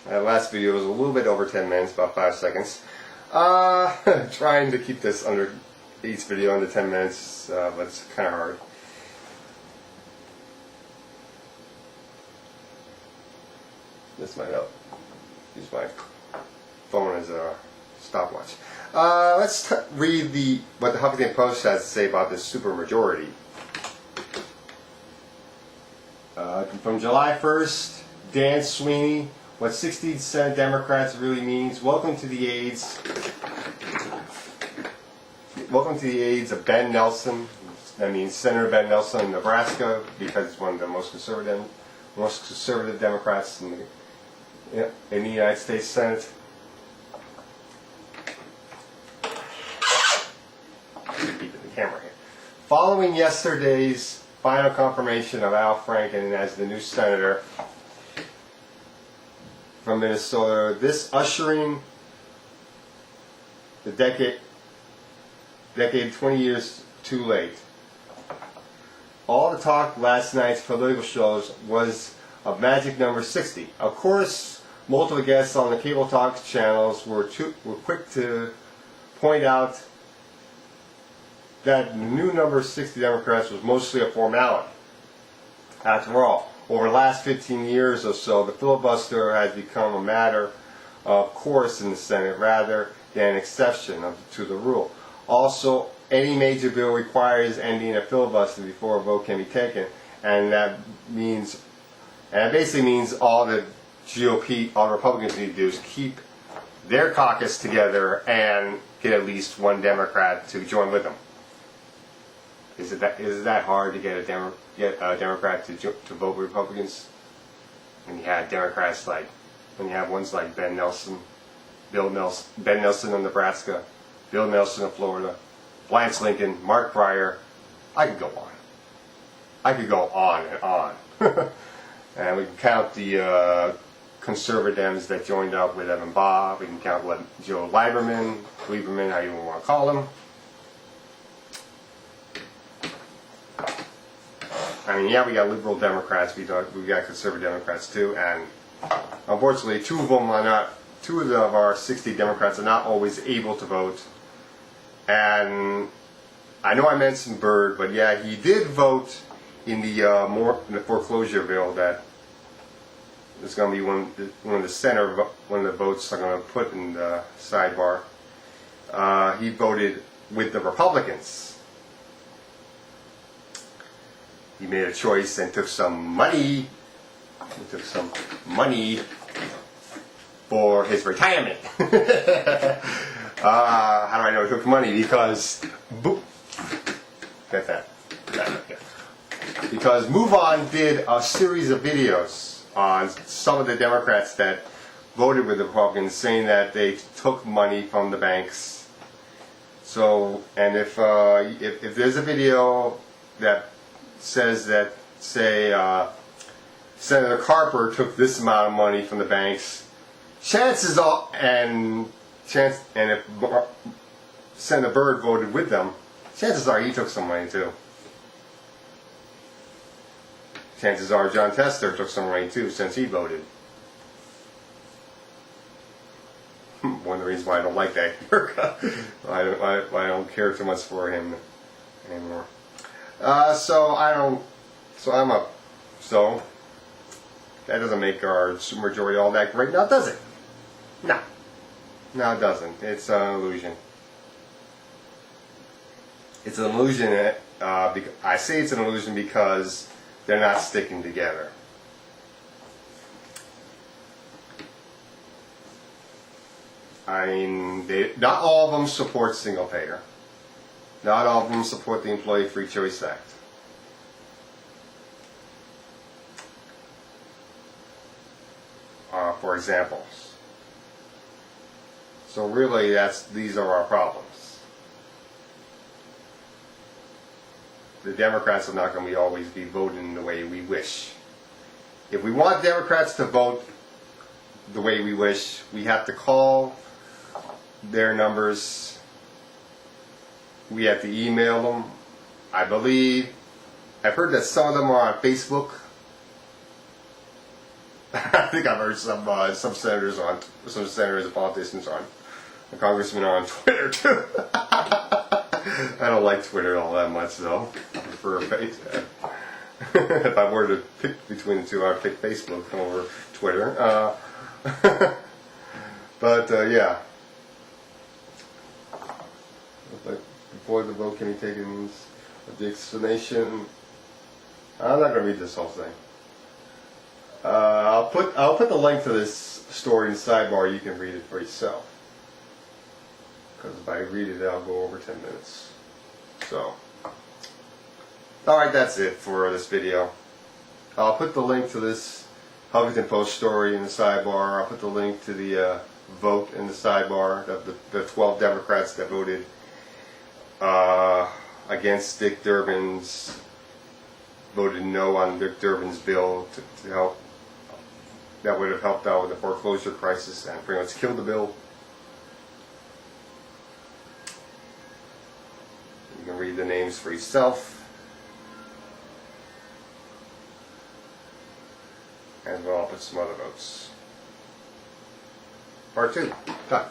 That last video was a little bit over 10 minutes, about 5 seconds. Trying to keep this under each video under 10 minutes, but it's kind of hard. This might help. Use my phone as a stopwatch. Let's read what the Huffington Post has to say about this supermajority. From July 1st, Dan Sweeney, what 60 Senate Democrats really means. Welcome to the aides of Ben Nelson. That means Senator Ben Nelson of Nebraska, because he's one of the most conservative Democrats in the United States Senate. Keeping the camera here. Following yesterday's final confirmation of Al Franken as the new senator from Minnesota, this ushering the decade 20 years too late. All the talk last night's political shows was of magic number 60. Of course, multiple guests on the cable talk channels were quick to point out that the new number 60 Democrats was mostly a formality. After all, over the last 15 years or so, the filibuster has become a matter of course in the Senate rather than an exception to the rule. Also, any major bill requires ending a filibuster before a vote can be taken, and that basically means all the GOP, all the Republicans need to do is keep their caucus together and get at least one Democrat to join with them. Is it that hard to get a Democrat to vote with Republicans? When you have Democrats when you have ones like Ben Nelson of Nebraska, Bill Nelson of Florida, Lance Lincoln, Mark Breyer. I could go on and on. And we can count the conservatives that joined up with Evan Baugh. We can count Joe Lieberman, how you want to call him. I mean, yeah, we got liberal Democrats, we got conservative Democrats too, and unfortunately, two of our 60 Democrats are not always able to vote. And I know I mentioned Byrd, but yeah, he did vote in the foreclosure bill that is going to be one of the votes I'm going to put in the sidebar. He voted with the Republicans. He made a choice and took some money. He took some money for his retirement. How do I know he took money? Because because MoveOn did a series of videos on some of the Democrats that voted with the Republicans, saying that they took money from the banks. So, and if there's a video that says that, say, Senator Carper took this amount of money from the banks, chances are, and if Senator Byrd voted with them, chances are he took some money too. Chances are John Tester took some money too, since he voted. One of the reasons why I don't like that I don't care too much for him anymore. So that doesn't make our supermajority all that great, now does it? No, it doesn't. It's an illusion. It's an illusion. I say it's an illusion because they're not sticking together. I mean, not all of them support single payer. Not all of them support the Employee Free Choice Act. For example. So really, these are our problems. The Democrats are not going to always be voting the way we wish. If we want Democrats to vote the way we wish, we have to call their numbers. We have to email them. I've heard that some of them are on Facebook. I think I've heard some senators and politicians on, a congressman on Twitter too. I don't like Twitter all that much though. I prefer Facebook. If I were to pick between the two, I'd pick Facebook over Twitter. But yeah. But before the vote can be taken, the explanation. I'm not going to read this whole thing. I'll put the link to this story in the sidebar. You can read it for yourself. Because if I read it, I'll go over 10 minutes. So, alright, that's it for this video. I'll put the link to this Huffington Post story in the sidebar. I'll put the link to the vote in the sidebar. The 12 Democrats that voted against Dick Durbin's, voted no on Dick Durbin's bill to help, that would have helped out with the foreclosure crisis and pretty much killed the bill. You can read the names for yourself. And well, I'll put some other votes. Part 2. Done.